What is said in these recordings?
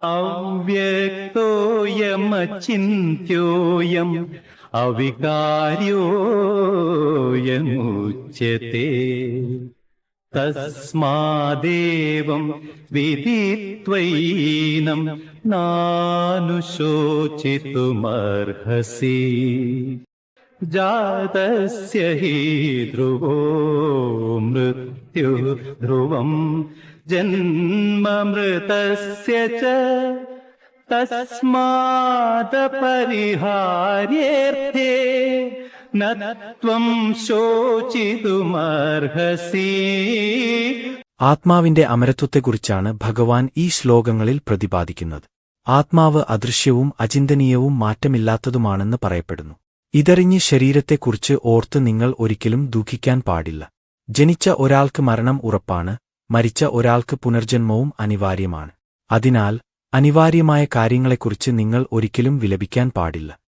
അവ്യക്തോയമചിന്ത്യോയം അവികാര്യോയമുച്യത്തെ തസ്മാദേവം വിദിത്വൈനം നാനുശോചിതുമർഹസി ജാതസ്യ he ധ്രുവോ മൃത്യുഃ ധ്രുവം ജന്മമൃതസ്യ ച തസ്മാദപരിഹാര്യേർത്ഥേ ന ത്വം ശോചിതുമർഹസി. ആത്മാവിന്റെ അമരത്വത്തെക്കുറിച്ചാണ് ഭഗവാൻ ഈ ശ്ലോകങ്ങളിൽ പ്രതിപാദിക്കുന്നത്. ആത്മാവ് അദൃശ്യവും അചിന്തനീയവും മാറ്റമില്ലാത്തതുമാണെന്ന് പറയപ്പെടുന്നു. ഇതറിഞ്ഞ് ശരീരത്തെക്കുറിച്ച് ഓർത്ത് നിങ്ങൾ ഒരിക്കലും ദുഃഖിക്കാൻ പാടില്ല. ജനിച്ച ഒരാൾക്ക് മരണം ഉറപ്പാണ്, മരിച്ച ഒരാൾക്ക് പുനർജന്മവും അനിവാര്യമാണ്. അതിനാൽ അനിവാര്യമായ കാര്യങ്ങളെക്കുറിച്ച് നിങ്ങൾ ഒരിക്കലും വിലപിക്കാൻ പാടില്ല.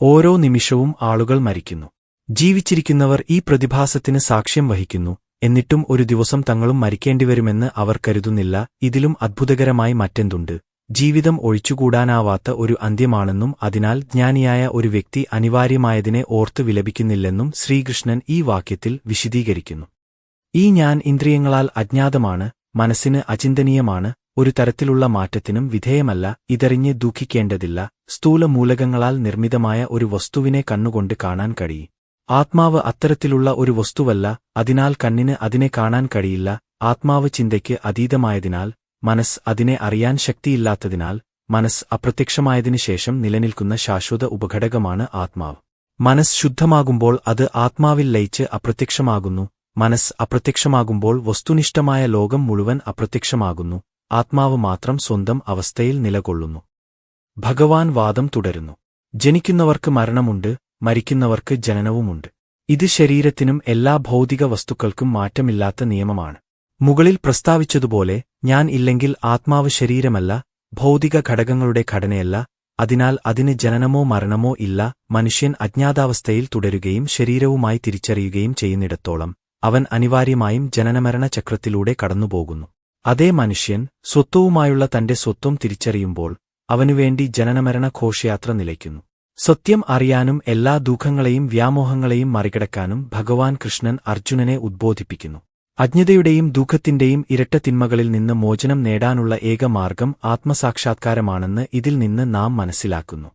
ഓരോ നിമിഷവും ആളുകൾ മരിക്കുന്നു. ജീവിച്ചിരിക്കുന്നവർ ഈ പ്രതിഭാസത്തിന് സാക്ഷ്യം വഹിക്കുന്നു. എന്നിട്ടും ഒരു ദിവസം തങ്ങളും മരിക്കേണ്ടിവരുമെന്ന് അവർ കരുതുന്നില്ല. ഇതിലും അത്ഭുതകരമായി മറ്റെന്തുണ്ട്? ജീവിതം ഒഴിച്ചുകൂടാനാവാത്ത ഒരു അന്ത്യമാണെന്നും അതിനാൽ ജ്ഞാനിയായ ഒരു വ്യക്തി അനിവാര്യമായതിനെ ഓർത്ത് വിലപിക്കുന്നില്ലെന്നും ശ്രീകൃഷ്ണൻ ഈ വാക്യത്തിൽ വിശദീകരിക്കുന്നു. ഈ ഞാൻ ഇന്ദ്രിയങ്ങളാൽ അജ്ഞാതമാണ്, മനസ്സിന് അചിന്തനീയമാണ്, ഒരു തരത്തിലുള്ള മാറ്റത്തിനും വിധേയമല്ല. ഇതറിഞ്ഞ് ദുഃഖിക്കേണ്ടതില്ല. സ്ഥൂല മൂലകങ്ങളാൽ നിർമ്മിതമായ ഒരു വസ്തുവിനെ കണ്ണുകൊണ്ട് കാണാൻ കഴിയും. ആത്മാവ് അത്തരത്തിലുള്ള ഒരു വസ്തുവല്ല, അതിനാൽ കണ്ണിന് അതിനെ കാണാൻ കഴിയില്ല. ആത്മാവ് ചിന്തയ്ക്ക് അതീതമായതിനാൽ, മനസ്സ് അതിനെ അറിയാൻ ശക്തിയില്ലാത്തതിനാൽ, മനസ്സ് അപ്രത്യക്ഷമായതിനു ശേഷം നിലനിൽക്കുന്ന ശാശ്വത ഉപഘടകമാണ് ആത്മാവ്. മനസ്സ് ശുദ്ധമാകുമ്പോൾ അത് ആത്മാവിൽ ലയിച്ച് അപ്രത്യക്ഷമാകുന്നു. മനസ്സ് അപ്രത്യക്ഷമാകുമ്പോൾ വസ്തുനിഷ്ഠമായ ലോകം മുഴുവൻ അപ്രത്യക്ഷമാകുന്നു. ആത്മാവ് മാത്രം സ്വന്തം അവസ്ഥയിൽ നിലകൊള്ളുന്നു. ഭഗവാൻ വാദം തുടരുന്നു. ജനിക്കുന്നവർക്ക് മരണമുണ്ട്, മരിക്കുന്നവർക്ക് ജനനവുമുണ്ട്. ഇത് ശരീരത്തിനും എല്ലാ ഭൗതിക വസ്തുക്കൾക്കും മാറ്റമില്ലാത്ത നിയമമാണ്. മുകളിൽ പ്രസ്താവിച്ചതുപോലെ ഞാൻ ഇല്ലെങ്കിൽ ആത്മാവ് ശരീരമല്ല, ഭൗതിക ഘടകങ്ങളുടെ ഘടനയല്ല. അതിനാൽ അതിന് ജനനമോ മരണമോ ഇല്ല. മനുഷ്യൻ അജ്ഞാതാവസ്ഥയിൽ തുടരുകയും ശരീരവുമായി തിരിച്ചറിയുകയും ചെയ്യുന്നിടത്തോളം അവൻ അനിവാര്യമായും ജനനമരണ ചക്രത്തിലൂടെ കടന്നുപോകുന്നു. അതേ മനുഷ്യൻ സ്വത്വവുമായുള്ള തന്റെ സ്വത്വം തിരിച്ചറിയുമ്പോൾ അവനുവേണ്ടി ജനനമരണ ഘോഷയാത്ര നിലയ്ക്കുന്നു. സത്യം അറിയാനും എല്ലാ ദുഃഖങ്ങളെയും വ്യാമോഹങ്ങളെയും മറികടക്കാനും ഭഗവാൻ കൃഷ്ണൻ അർജുനനെ ഉദ്ബോധിപ്പിക്കുന്നു. അജ്ഞതയുടെയും ദുഃഖത്തിന്റെയും ഇരട്ട തിന്മകളിൽ നിന്ന് മോചനം നേടാനുള്ള ഏക മാർഗം ആത്മസാക്ഷാത്കാരമാണെന്ന് ഇതിൽ നിന്ന് നാം മനസ്സിലാക്കുന്നു.